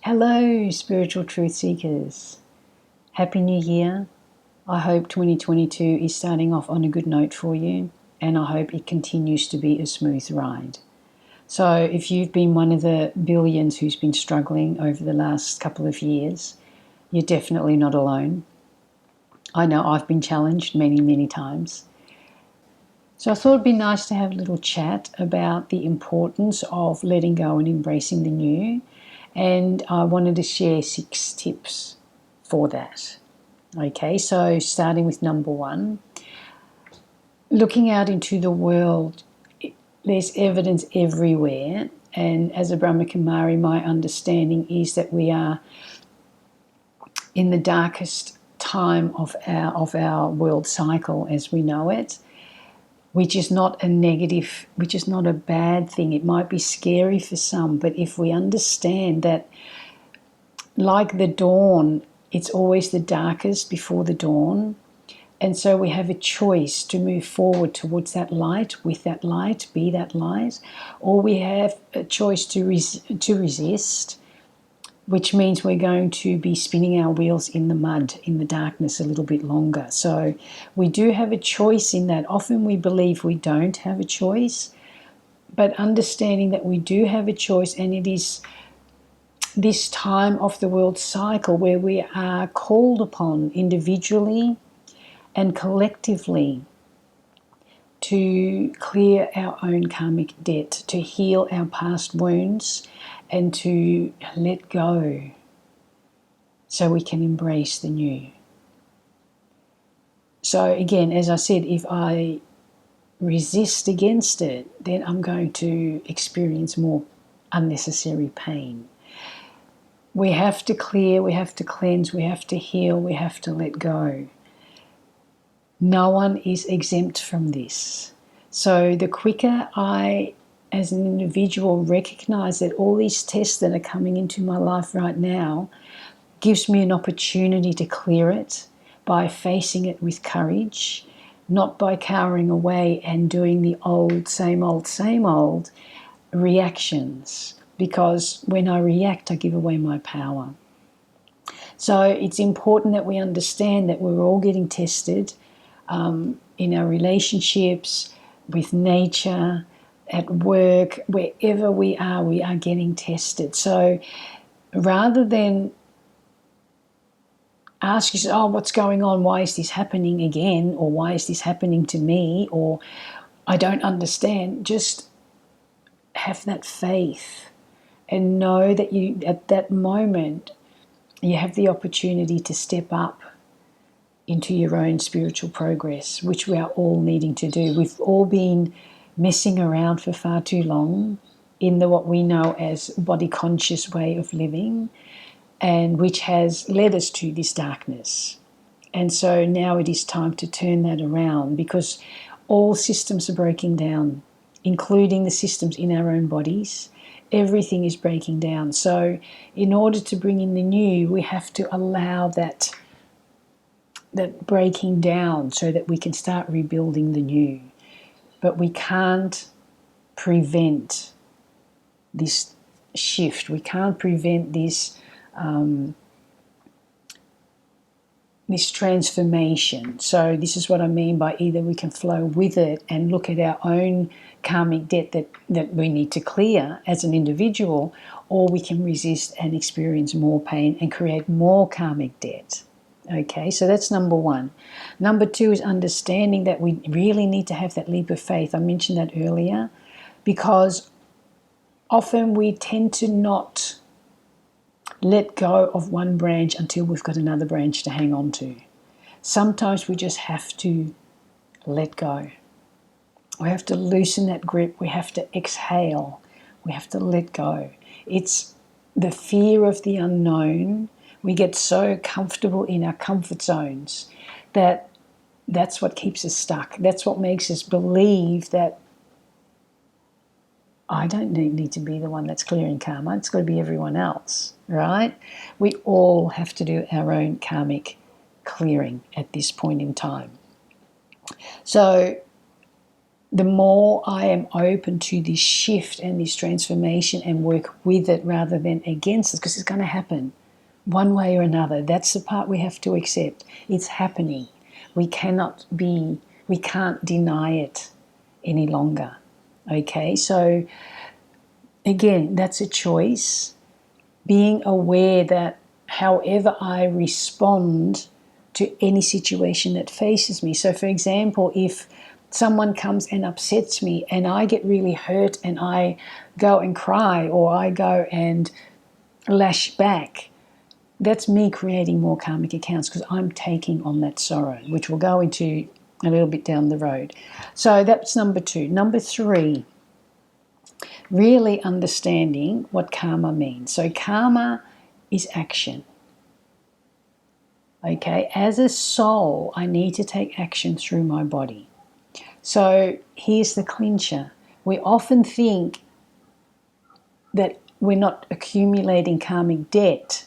Hello, spiritual truth seekers. Happy New Year. I hope 2022 is starting off on a good note for you, and I hope it continues to be a smooth ride. So, if you've been one of the billions who's been struggling over the last couple of years, you're definitely not alone. I know I've been challenged many, many times. So, I thought it'd be nice to have a little chat about the importance of letting go and embracing the new. And I wanted to share 6 tips for that. Okay, so starting with number 1, looking out into the world, there's evidence everywhere. And as a Brahma Kumari, my understanding is that we are in the darkest time of our world cycle as we know it, which is not a negative, which is not a bad thing. It might be scary for some, but if we understand that, like the dawn, it's always the darkest before the dawn. And so we have a choice to move forward towards that light, with that light, be that light, or we have a choice to resist, which means we're going to be spinning our wheels in the mud, in the darkness a little bit longer. So we do have a choice in that. Often we believe we don't have a choice, but understanding that we do have a choice, and it is this time of the world cycle where we are called upon individually and collectively to clear our own karmic debt, to heal our past wounds, and to let go so we can embrace the new. So again, as I said, if I resist against it, then I'm going to experience more unnecessary pain. We have to clear, we have to cleanse, we have to heal, we have to let go. No one is exempt from this. So the quicker I, as an individual, recognize that all these tests that are coming into my life right now gives me an opportunity to clear it by facing it with courage, not by cowering away and doing the old, same old reactions. Because when I react, I give away my power. So it's important that we understand that we're all getting tested in our relationships, with nature, at work, wherever we are getting tested. So rather than ask yourself, oh, what's going on? Why is this happening again? Or why is this happening to me? Or I don't understand. Just have that faith and know that you, at that moment, you have the opportunity to step up into your own spiritual progress, which we are all needing to do. We've all been messing around for far too long in the what we know as body conscious way of living, and which has led us to this darkness. And so now it is time to turn that around, because all systems are breaking down, including the systems in our own bodies. Everything is breaking down. So in order to bring in the new, we have to allow that breaking down so that we can start rebuilding the new. But we can't prevent this shift. We can't prevent this this transformation. So this is what I mean by either we can flow with it and look at our own karmic debt that we need to clear as an individual, or we can resist and experience more pain and create more karmic debt. Okay, so that's number 1. Number 2 is understanding that we really need to have that leap of faith. I mentioned that earlier, because often we tend to not let go of one branch until we've got another branch to hang on to. Sometimes we just have to let go. We have to loosen that grip. We have to exhale. We have to let go. It's the fear of the unknown. We get so comfortable in our comfort zones that that's what keeps us stuck. That's what makes us believe that I don't need to be the one that's clearing karma. It's got to be everyone else, right? We all have to do our own karmic clearing at this point in time. So the more I am open to this shift and this transformation and work with it rather than against it, because it's going to happen one way or another. That's the part we have to accept. It's happening. We can't deny it any longer. Okay, so again, that's a choice. Being aware that however I respond to any situation that faces me. So for example, if someone comes and upsets me and I get really hurt and I go and cry or I go and lash back, that's me creating more karmic accounts because I'm taking on that sorrow, which we'll go into a little bit down the road. So that's number 2. Number 3, really understanding what karma means. So karma is action. Okay, as a soul, I need to take action through my body. So here's the clincher. We often think that we're not accumulating karmic debt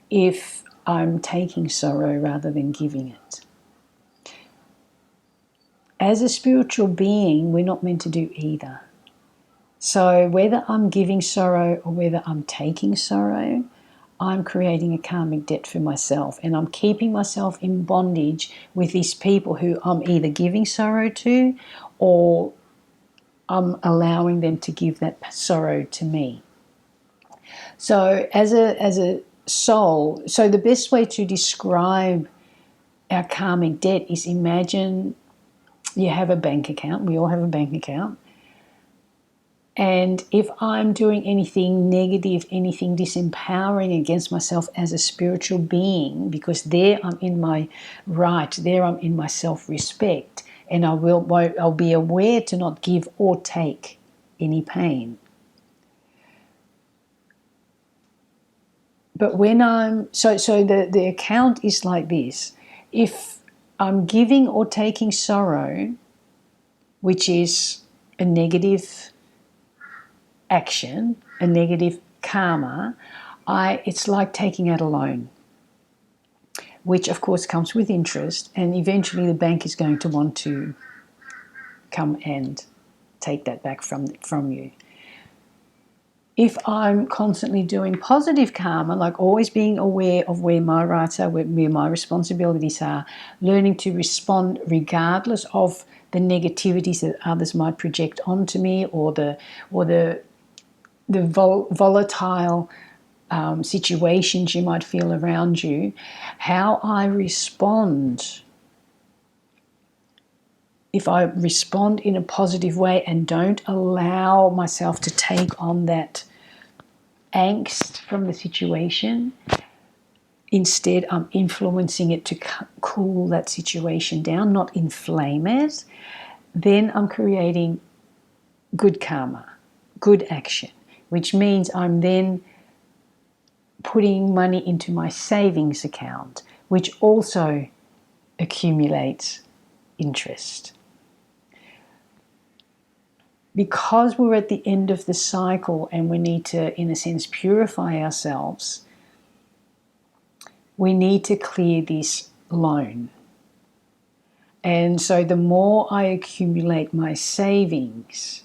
if I'm taking sorrow rather than giving it. As a spiritual being, we're not meant to do either. So whether I'm giving sorrow or whether I'm taking sorrow, I'm creating a karmic debt for myself, and I'm keeping myself in bondage with these people who I'm either giving sorrow to or I'm allowing them to give that sorrow to me. So as a soul, so the best way to describe our karmic debt is, imagine you have a bank account. We all have a bank account. And if I'm doing anything negative, anything disempowering against myself as a spiritual being, because there I'm in my right, there I'm in my self-respect, and I'll be aware to not give or take any pain. But when the account is like this: if I'm giving or taking sorrow, which is a negative action, a negative karma, it's like taking out a loan, which of course comes with interest, and eventually the bank is going to want to come and take that back from you. If I'm constantly doing positive karma, like always being aware of where my rights are, where my responsibilities are, learning to respond regardless of the negativities that others might project onto me, or the volatile situations you might feel around you, how I respond. If I respond in a positive way and don't allow myself to take on that angst from the situation, instead I'm influencing it to cool that situation down, not inflame it, then I'm creating good karma, good action, which means I'm then putting money into my savings account, which also accumulates interest. Because we're at the end of the cycle and we need to, in a sense, purify ourselves, we need to clear this loan. And so the more I accumulate my savings,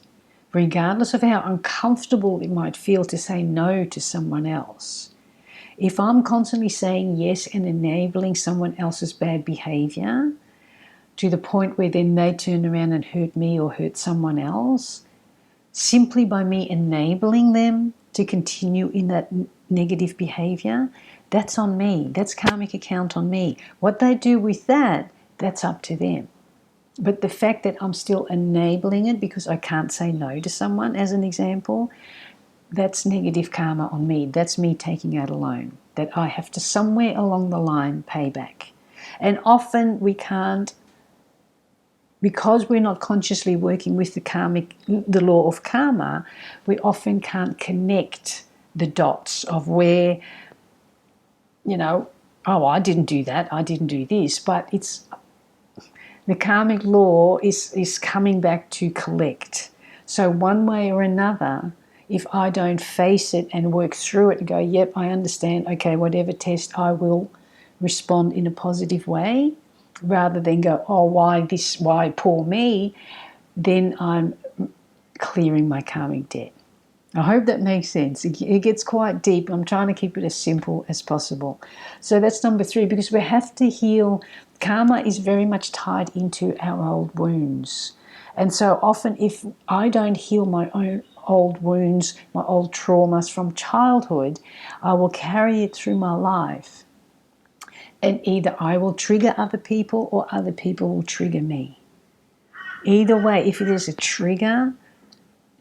regardless of how uncomfortable it might feel to say no to someone else, if I'm constantly saying yes and enabling someone else's bad behavior to the point where then they turn around and hurt me or hurt someone else, simply by me enabling them to continue in that negative behavior, that's on me. That's karmic account on me. What they do with that, that's up to them. But the fact that I'm still enabling it because I can't say no to someone, as an example, that's negative karma on me. That's me taking out a loan that I have to somewhere along the line pay back. And often we can't, because we're not consciously working with the law of karma, we often can't connect the dots of where, oh, I didn't do that, I didn't do this. But it's the karmic law is coming back to collect. So one way or another, if I don't face it and work through it and go, yep, I understand, okay, whatever test, I will respond in a positive way, rather than go, oh, why poor me? then I'm clearing my karmic debt. I hope that makes sense. It gets quite deep. I'm trying to keep it as simple as possible. So that's number 3, because we have to heal. Karma is very much tied into our old wounds. And so often if I don't heal my own old wounds, my old traumas from childhood, I will carry it through my life. And either I will trigger other people or other people will trigger me. Either way, if it is a trigger,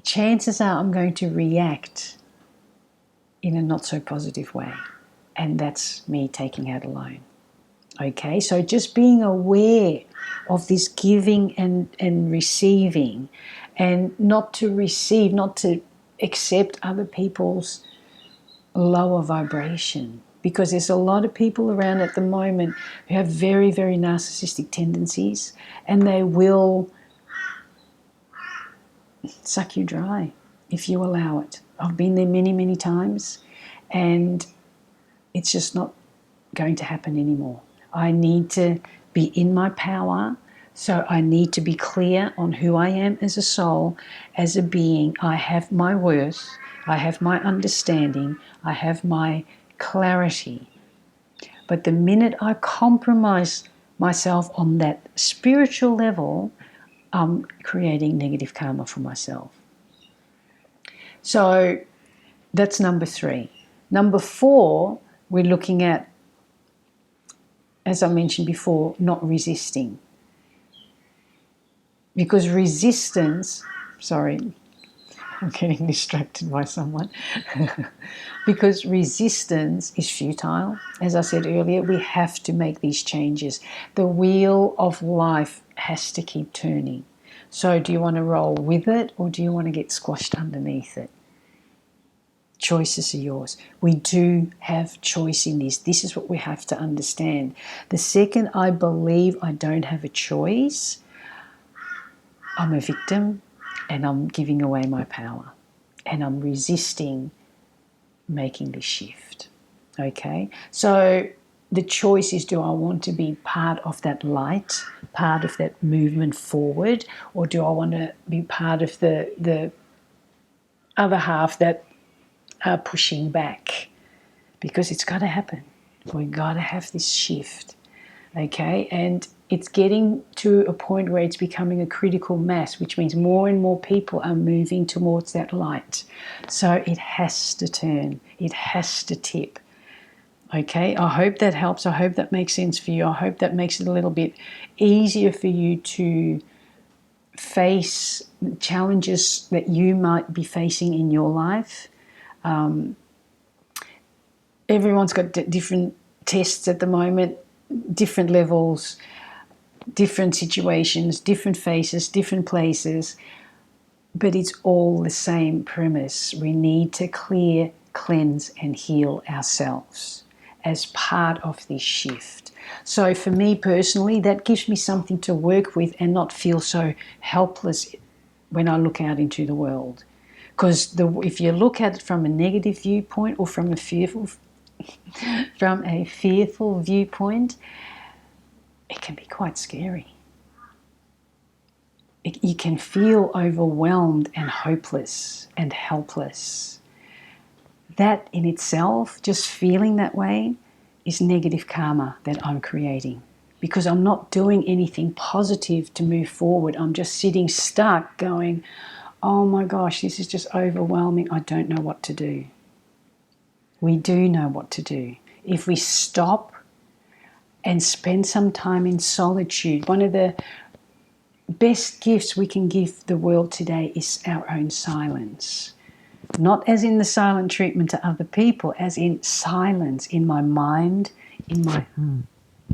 chances are I'm going to react in a not so positive way. And that's me taking out a loan. Okay, so just being aware of this giving and receiving, and not to receive, not to accept other people's lower vibration. Because there's a lot of people around at the moment who have very, very narcissistic tendencies, and they will suck you dry if you allow it. I've been there many, many times, and it's just not going to happen anymore. I need to be in my power, so I need to be clear on who I am as a soul, as a being. I have my worth, I have my understanding, I have my clarity. But the minute I compromise myself on that spiritual level, I'm creating negative karma for myself. So that's number 3. Number 4, we're looking at, as I mentioned before, not resisting. Because resistance, sorry, I'm getting distracted by someone. Because resistance is futile. As I said earlier, we have to make these changes. The wheel of life has to keep turning. So do you want to roll with it, or do you want to get squashed underneath it? Choices are yours. We do have choice in this. This is what we have to understand. The second I believe I don't have a choice, I'm a victim and I'm giving away my power. And I'm resisting making this shift. Okay? So the choice is, do I want to be part of that light, part of that movement forward, or do I want to be part of the other half that are pushing back? Because it's got to happen. We've got to have this shift. Okay? And it's getting to a point where it's becoming a critical mass, which means more and more people are moving towards that light. So it has to turn. It has to tip. Okay? I hope that helps. I hope that makes sense for you. I hope that makes it a little bit easier for you to face challenges that you might be facing in your life. Everyone's got different tests at the moment, different levels, different situations, different faces, different places, but it's all the same premise. We need to clear, cleanse, and heal ourselves as part of this shift. So for me personally, that gives me something to work with and not feel so helpless when I look out into the world. Because if you look at it from a negative viewpoint or from a fearful viewpoint, it can be quite scary. You can feel overwhelmed and hopeless and helpless. That in itself, just feeling that way, is negative karma that I'm creating, because I'm not doing anything positive to move forward. I'm just sitting stuck going, oh my gosh, this is just overwhelming. I don't know what to do. We do know what to do. If we stop and spend some time in solitude, one of the best gifts we can give the world today is our own silence. Not as in the silent treatment to other people, as in silence in my mind, in my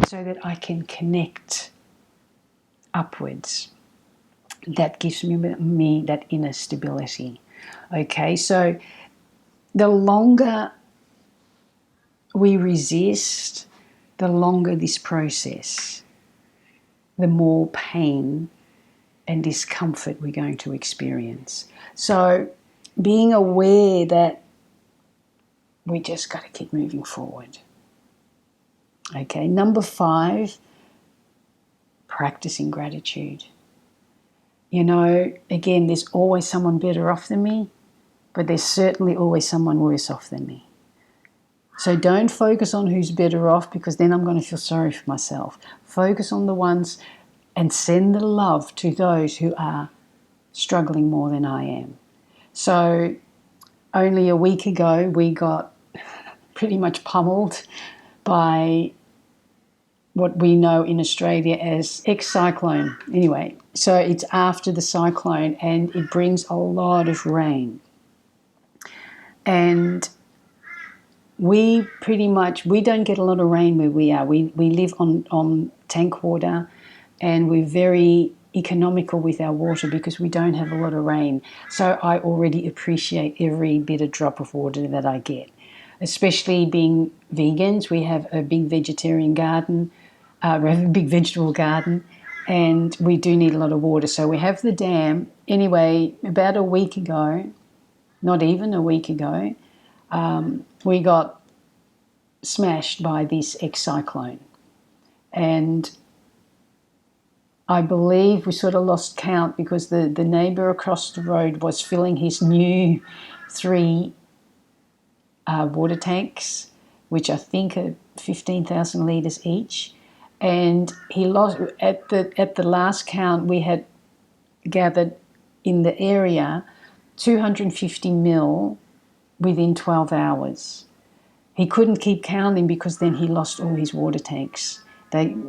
so that I can connect upwards. That gives me that inner stability. Okay, so the longer we resist, the longer this process, the more pain and discomfort we're going to experience. So being aware that we just got to keep moving forward. Okay, number 5, practicing gratitude. You know, again, there's always someone better off than me, but there's certainly always someone worse off than me. So don't focus on who's better off, because then I'm going to feel sorry for myself. Focus on the ones and send the love to those who are struggling more than I am. So only a week ago, we got pretty much pummeled by what we know in Australia as ex-cyclone. Anyway, so it's after the cyclone and it brings a lot of rain. And we don't get a lot of rain where we are. We live on tank water, and we're very economical with our water because we don't have a lot of rain. So I already appreciate every bit of drop of water that I get. Especially being vegans, we have a big vegetarian garden, we have a big vegetable garden, and we do need a lot of water. So we have the dam. Anyway, about a week ago, not even a week ago, we got smashed by this ex-cyclone. And I believe we sort of lost count because the neighbour across the road was filling his new 3 water tanks, which I think are 15,000 litres each. And he lost, at the last count, we had gathered in the area 250 mil within 12 hours. He couldn't keep counting because then he lost all his water tanks.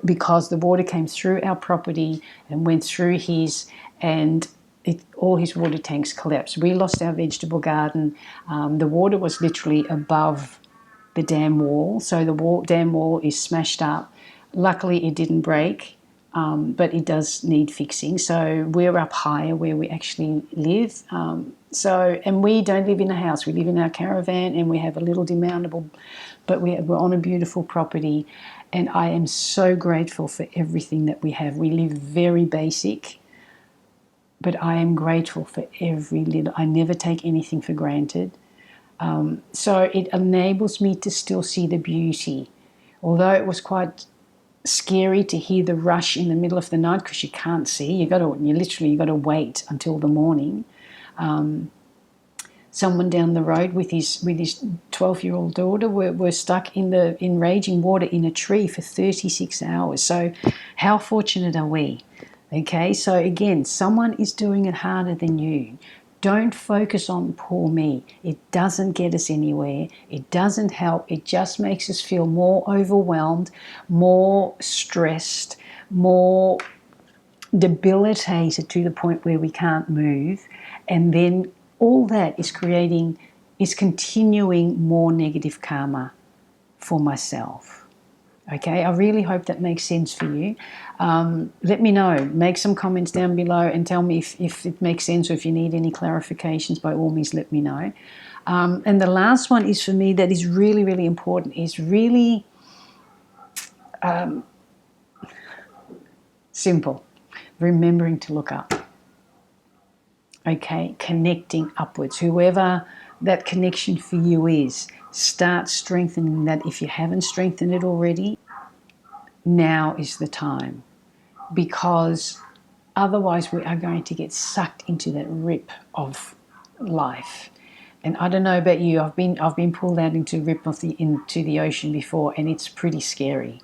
Because the water came through our property and went through his, and all his water tanks collapsed. We lost our vegetable garden. The water was literally above the dam wall, so the dam wall is smashed up. Luckily, it didn't break, but it does need fixing. So we're up higher where we actually live. And we don't live in a house. We live in our caravan, and we have a little demountable, but we're on a beautiful property. And I am so grateful for everything that we have. We live very basic, but I am grateful for every little. I never take anything for granted. So it enables me to still see the beauty. Although it was quite scary to hear the rush in the middle of the night because you can't see. You got to wait until the morning. Someone down the road with his 12-year-old daughter were stuck in raging water in a tree for 36 hours. So how fortunate are we? Okay, so again, someone is doing it harder than you. Don't focus on poor me. It doesn't get us anywhere. It doesn't help. It just makes us feel more overwhelmed, more stressed, more debilitated to the point where we can't move. And then all that is continuing more negative karma for myself. Okay, I really hope that makes sense for you. Let me know. Make some comments down below and tell me if it makes sense, or if you need any clarifications. By all means, let me know. And the last one is for me that is really, really important, is really simple. Remembering to look up. Okay, connecting upwards. Whoever that connection for you is, start strengthening that. If you haven't strengthened it already, now is the time, because otherwise we are going to get sucked into that rip of life. And I don't know about you, I've been pulled out into the ocean before, and it's pretty scary.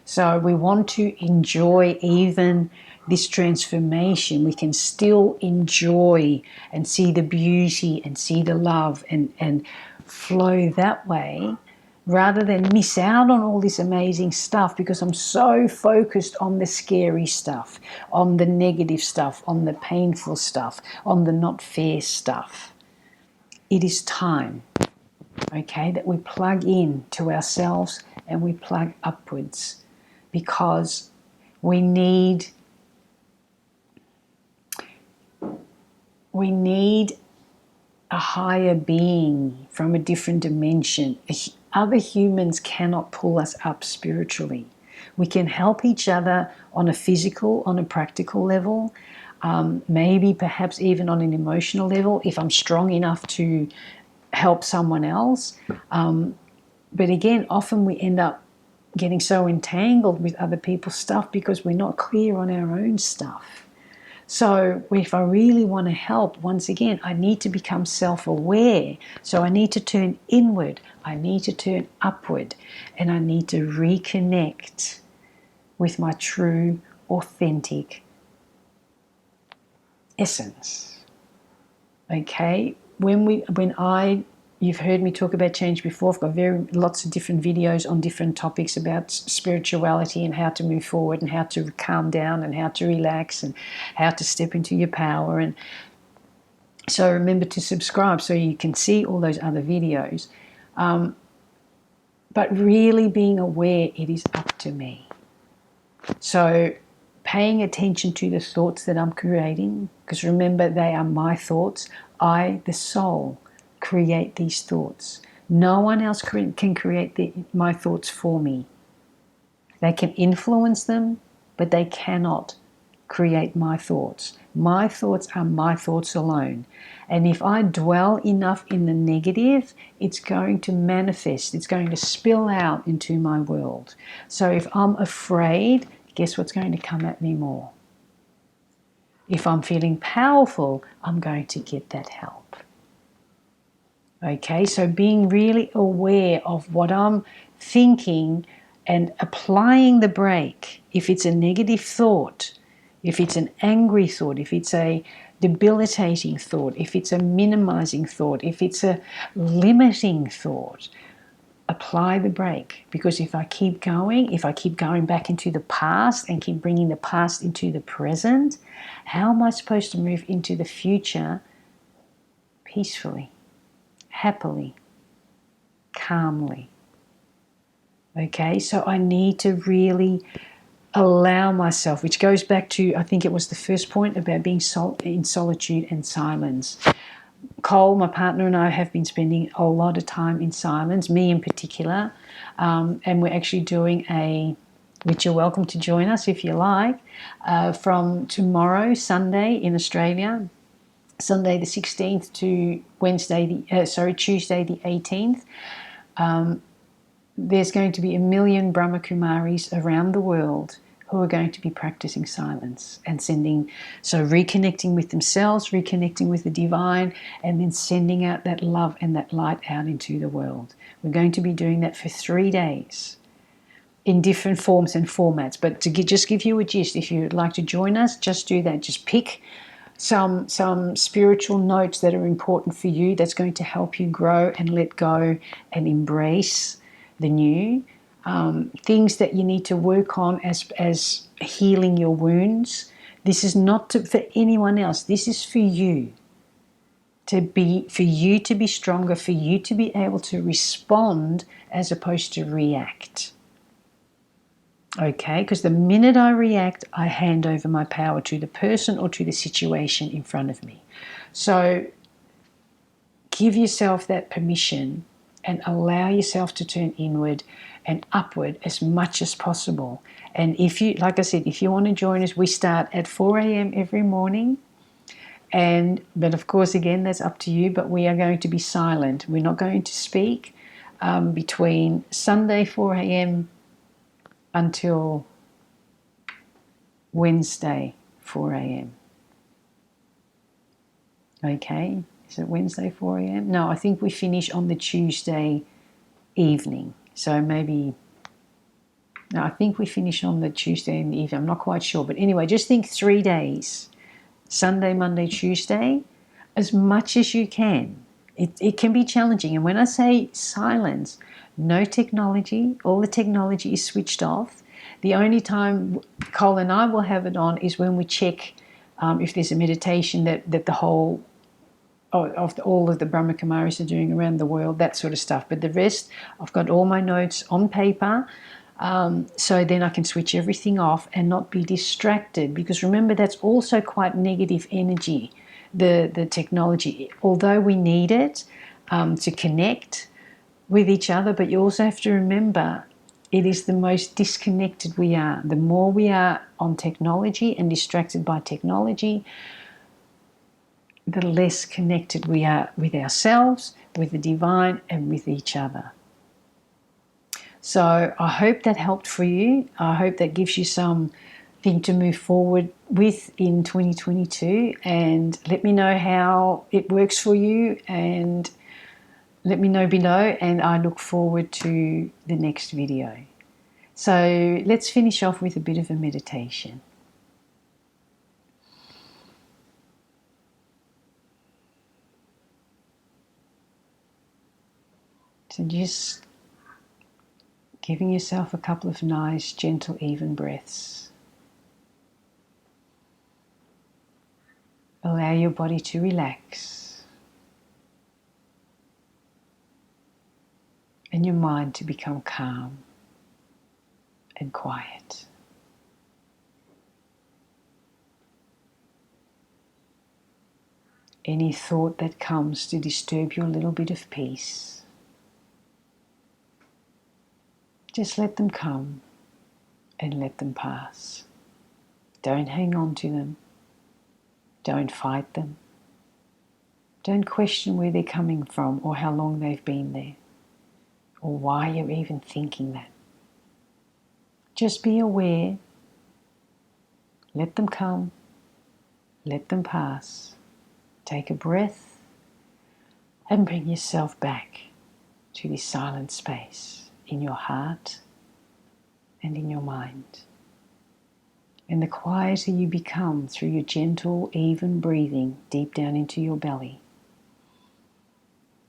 So we want to enjoy even this transformation. We can still enjoy and see the beauty and see the love and flow that way, rather than miss out on all this amazing stuff because I'm so focused on the scary stuff, on the negative stuff, on the painful stuff, on the not fair stuff. It is time, okay, that we plug in to ourselves and we plug upwards, because we need a higher being from a different dimension. Other humans cannot pull us up spiritually. We can help each other on a physical, on a practical level, maybe perhaps even on an emotional level if I'm strong enough to help someone else. But again, often we end up getting so entangled with other people's stuff because we're not clear on our own stuff. So if I really want to help, once again, I need to become self-aware. So I need to turn inward, I need to turn upward, and I need to reconnect with my true, authentic essence. Okay? You've heard me talk about change before. I've got lots of different videos on different topics about spirituality and how to move forward and how to calm down and how to relax and how to step into your power. And so remember to subscribe so you can see all those other videos. But really being aware, it is up to me. So paying attention to the thoughts that I'm creating, because remember, they are my thoughts. I, the soul, create these thoughts. No one else can create my thoughts for me. They can influence them, but they cannot create my thoughts. My thoughts are my thoughts alone. And if I dwell enough in the negative, it's going to manifest. It's going to spill out into my world. So if I'm afraid, guess what's going to come at me more? If I'm feeling powerful, I'm going to get that help. Okay, so being really aware of what I'm thinking and applying the brake. If it's a negative thought, if it's an angry thought, if it's a debilitating thought, if it's a minimizing thought, if it's a limiting thought, apply the brake. Because if I keep going back into the past and keep bringing the past into the present, how am I supposed to move into the future peacefully, happily, calmly? Okay, so I need to really allow myself, which goes back to, I think it was the first point about being in solitude and silence. Cole, my partner, and I have been spending a lot of time in silence, me in particular, and we're actually doing which you're welcome to join us if you like, from tomorrow, Sunday in Australia, Sunday the 16th to Tuesday the 18th. There's going to be 1 million Brahma Kumaris around the world who are going to be practicing silence and reconnecting with themselves, reconnecting with the divine, and then sending out that love and that light out into the world. We're going to be doing that for 3 days in different forms and formats. But to just give you a gist, if you'd like to join us, just do that. Just pick some spiritual notes that are important for you, that's going to help you grow and let go and embrace the new. Things that you need to work on as healing your wounds. This is not for anyone else. This is for you. For you to be stronger, for you to be able to respond as opposed to react. Okay, because the minute I react, I hand over my power to the person or to the situation in front of me. So give yourself that permission and allow yourself to turn inward and upward as much as possible. And like I said, if you want to join us, we start at 4 a.m. every morning. But of course, again, that's up to you, but we are going to be silent. We're not going to speak between Sunday 4 a.m. until Wednesday 4 a.m. Okay, is it Wednesday 4 a.m.? No, I think we finish on the Tuesday evening. So I think we finish on the Tuesday in the evening. I'm not quite sure. But anyway, just think 3 days. Sunday, Monday, Tuesday, as much as you can. It can be challenging. And when I say silence, no technology, all the technology is switched off. The only time Cole and I will have it on is when we check if there's a meditation that the whole of all of the Brahma Kumaris are doing around the world, that sort of stuff. But the rest, I've got all my notes on paper, so then I can switch everything off and not be distracted. Because remember, that's also quite negative energy, the technology. Although we need it to connect with each other, but you also have to remember it is the most disconnected we are. The more we are on technology and distracted by technology, the less connected we are with ourselves, with the divine, and with each other. So I hope that helped for you. I hope that gives you some thing to move forward with in 2022, and let me know how it works for you, and let me know below, and I look forward to the next video. So let's finish off with a bit of a meditation. So just giving yourself a couple of nice, gentle, even breaths. Allow your body to relax and your mind to become calm and quiet. Any thought that comes to disturb your little bit of peace, just let them come and let them pass. Don't hang on to them. Don't fight them. Don't question where they're coming from or how long they've been there or why you're even thinking that. Just be aware. Let them come. Let them pass. Take a breath and bring yourself back to this silent space in your heart and in your mind. And the quieter you become through your gentle, even breathing deep down into your belly,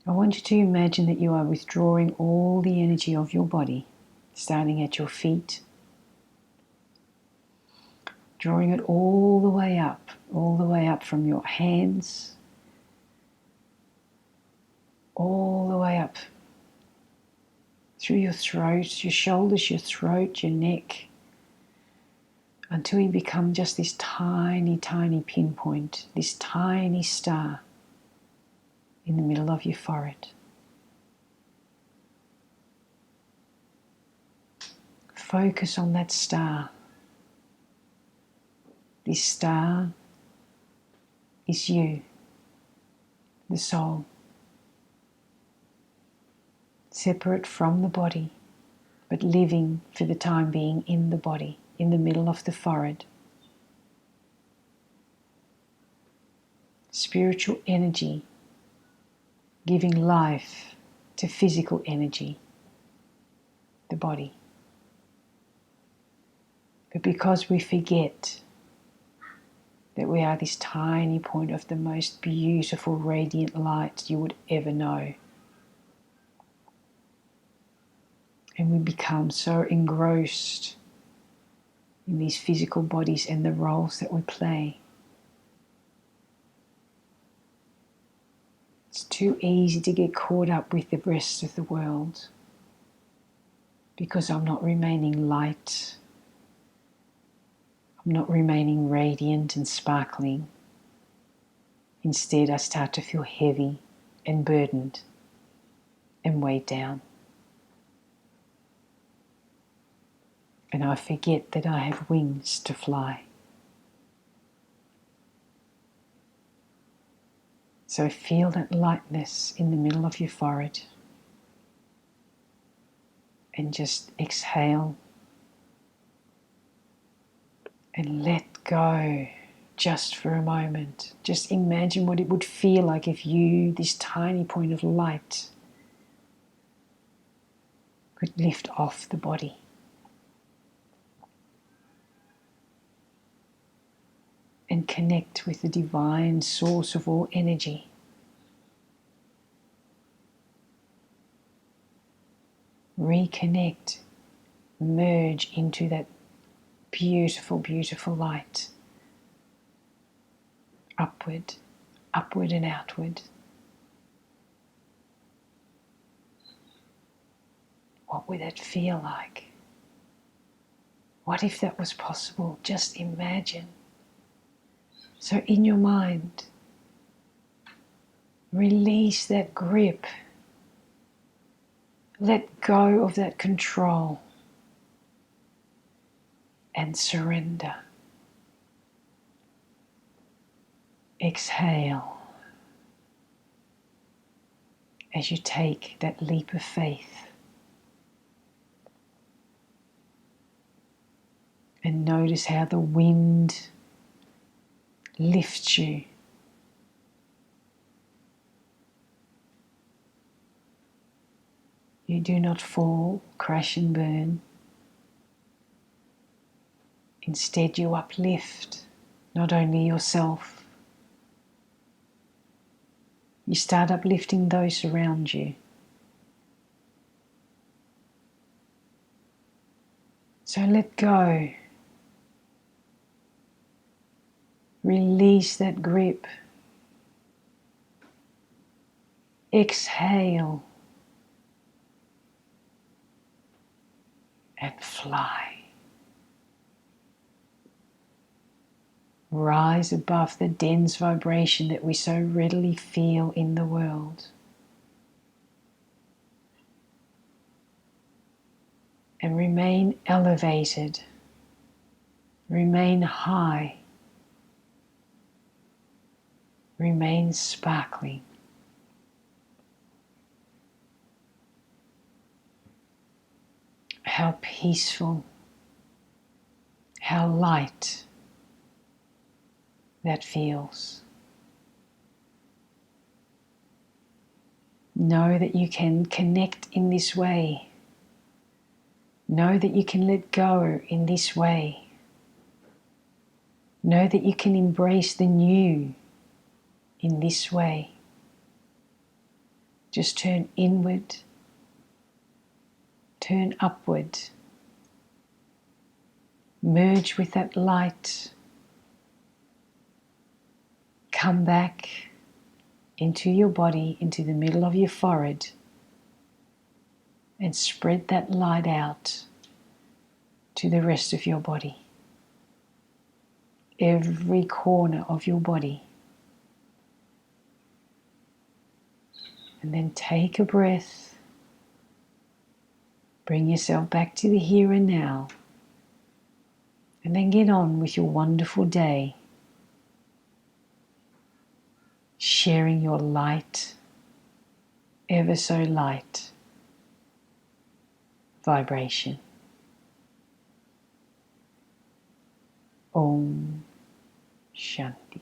I want you to imagine that you are withdrawing all the energy of your body, starting at your feet, drawing it all the way up from your hands, all the way up through your throat, your shoulders, your throat, your neck, until you become just this tiny, tiny pinpoint, this tiny star in the middle of your forehead. Focus on that star. This star is you, the soul, separate from the body, but living for the time being in the body, in the middle of the forehead. Spiritual energy giving life to physical energy, the body. But because we forget that we are this tiny point of the most beautiful, radiant light you would ever know, and we become so engrossed in these physical bodies and the roles that we play, it's too easy to get caught up with the rest of the world because I'm not remaining light, I'm not remaining radiant and sparkling. Instead, I start to feel heavy and burdened and weighed down. And I forget that I have wings to fly. So feel that lightness in the middle of your forehead and just exhale and let go just for a moment. Just imagine what it would feel like if you, this tiny point of light, could lift off the body. And connect with the divine source of all energy. Reconnect, merge into that beautiful, beautiful light. Upward, upward and outward. What would that feel like? What if that was possible? Just imagine. So in your mind, release that grip. Let go of that control and surrender. Exhale as you take that leap of faith And notice how the wind lifts you. You do not fall, crash and burn. Instead, you uplift not only yourself, you start uplifting those around you. So let go. Release that grip. Exhale and fly. Rise above the dense vibration that we so readily feel in the world. And remain elevated. Remain high. Remain sparkling. How peaceful, how light that feels. Know that you can connect in this way. Know that you can let go in this way. Know that you can embrace the new in this way. Just turn inward, turn upward. Merge with that light. Come back into your body, into the middle of your forehead, and spread that light out to the rest of your body. Every corner of your body. And then take a breath. Bring yourself back to the here and now. And then get on with your wonderful day. Sharing your light, ever so light vibration. Om Shanti.